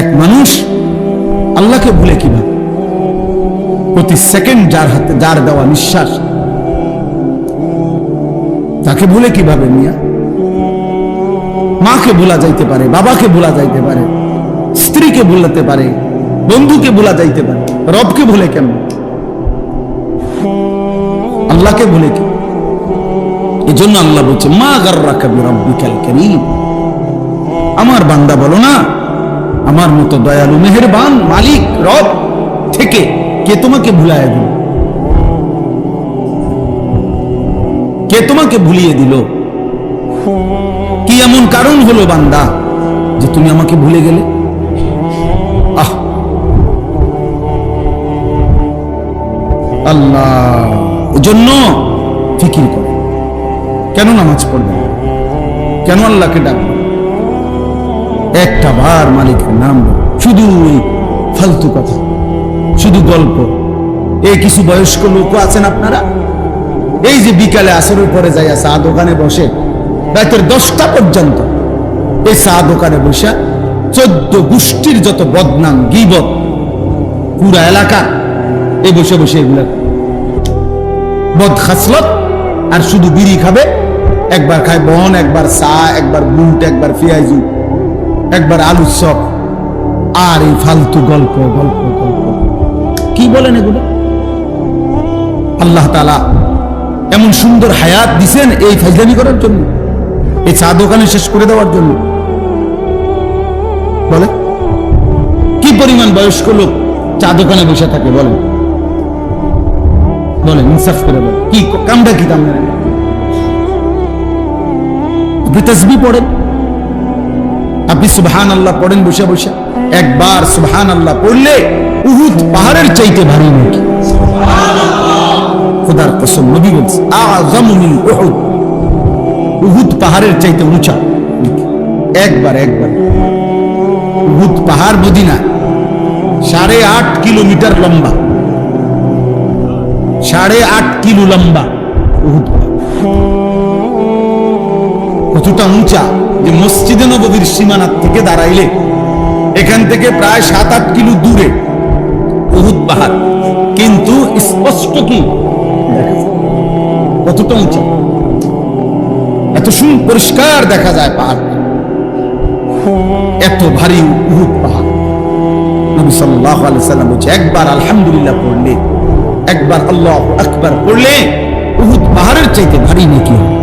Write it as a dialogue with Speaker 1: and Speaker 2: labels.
Speaker 1: এক মানুষ আল্লাহকে ভুলে কিভাবে? প্রতি সেকেন্ড যার হাতে যার দেওয়া নিঃশ্বাস, তাকে ভুলে কিভাবে মিয়া? মাকে ভোলা যাইতে পারে, বাবাকে ভোলা যাইতে পারে, স্ত্রীকে ভুলাতে পারে, বন্ধুকে ভোলা যাইতে পারে, রবকে ভুলে কেমন? আল্লাহকে ভুলে কি? এই জন্য আল্লাহ বলছে মা গাররাকা বিরাব্বিকাল কারীম। আমার বান্দা বলো না আমার মতো দয়ালু মেহেরবান মালিক রব থেকে কে তোমাকে ভুলায় দিল? কে তোমাকে ভুলিয়ে দিল? কি এমন কারণ হলো বান্দা যে তুমি আমাকে ভুলে গেলে? আহ আল্লাহ এজন্য ফিকির করে, কেন নামাজ পড়বে, কেন আল্লাহকে ডাকবে, একটা বার মালিকের নাম শুধু ফালতু কথা, শুধু গল্প। এই কিছু বয়স্ক লোক আছেন আপনারা, এই যে বিকালে আসরের পরে যাইয়া চা দোকানে বসে রাতের 10টা পর্যন্ত এই চা দোকানে বসে 14 গোষ্ঠীর যত বদনাম গীবত পুরা এলাকা এই বসে বসে এগুলা বদ খাসলত, আর শুধু বিড়ি খাবে, একবার খায় বন, একবার চা, একবার বুট, একবার পেঁয়াজু, একবার আলুর চপ, আর এই ফালতু গল্প গল্প গল্প। কি বলেন এগুলো? আল্লাহ তাআলা এমন সুন্দর হায়াত দিছেন এই ফাজলামি করার জন্য, এই চা দোকানে শেষ করে দেওয়ার জন্য? বলে কি পরিমাণ বয়স্ক লোক চা দোকানে বসে থাকে? বলেন বলেন, ইনসাফ করে বলেন, কি কামটা কি কাম? আপনি তাসবিহ পড়েন, আপনি সুবহানাল্লাহ পড়েন বসে বসে, একবার সুবহানাল্লাহ পড়লে উহুদ পাহাড়ের চাইতে ভারী নাকি? খোদার কসম, নবী বলছে আযমু মিন উহুদ, উহুদ পাহাড়ের চাইতে উঁচা। একবার উহুদ পাহাড় মদিনা 8.5 কিলোমিটার লম্বা, 8.5 কিলো লম্বা উহুদ পাহাড়। কতটা উঁচা যে মসজিদে নববীর সীমানার থেকে দাঁড়াইলে এখান থেকে প্রায় 7-8 কিলো দূরে উহুদ পাহাড়, কিন্তু স্পষ্ট কি কতটা উঁচা, এত পরিষ্কার দেখা যায় পাহাড়, এত ভারী উহুদ পাহাড়। নবী সাল্লাল্লাহু আলাইহি সাল্লাম বলেছে একবার আলহামদুলিল্লাহ পড়লে, একবার আল্লাহু আকবার পড়লে উহুদ পাহাড়ের চাইতে ভারী নাকি হয়।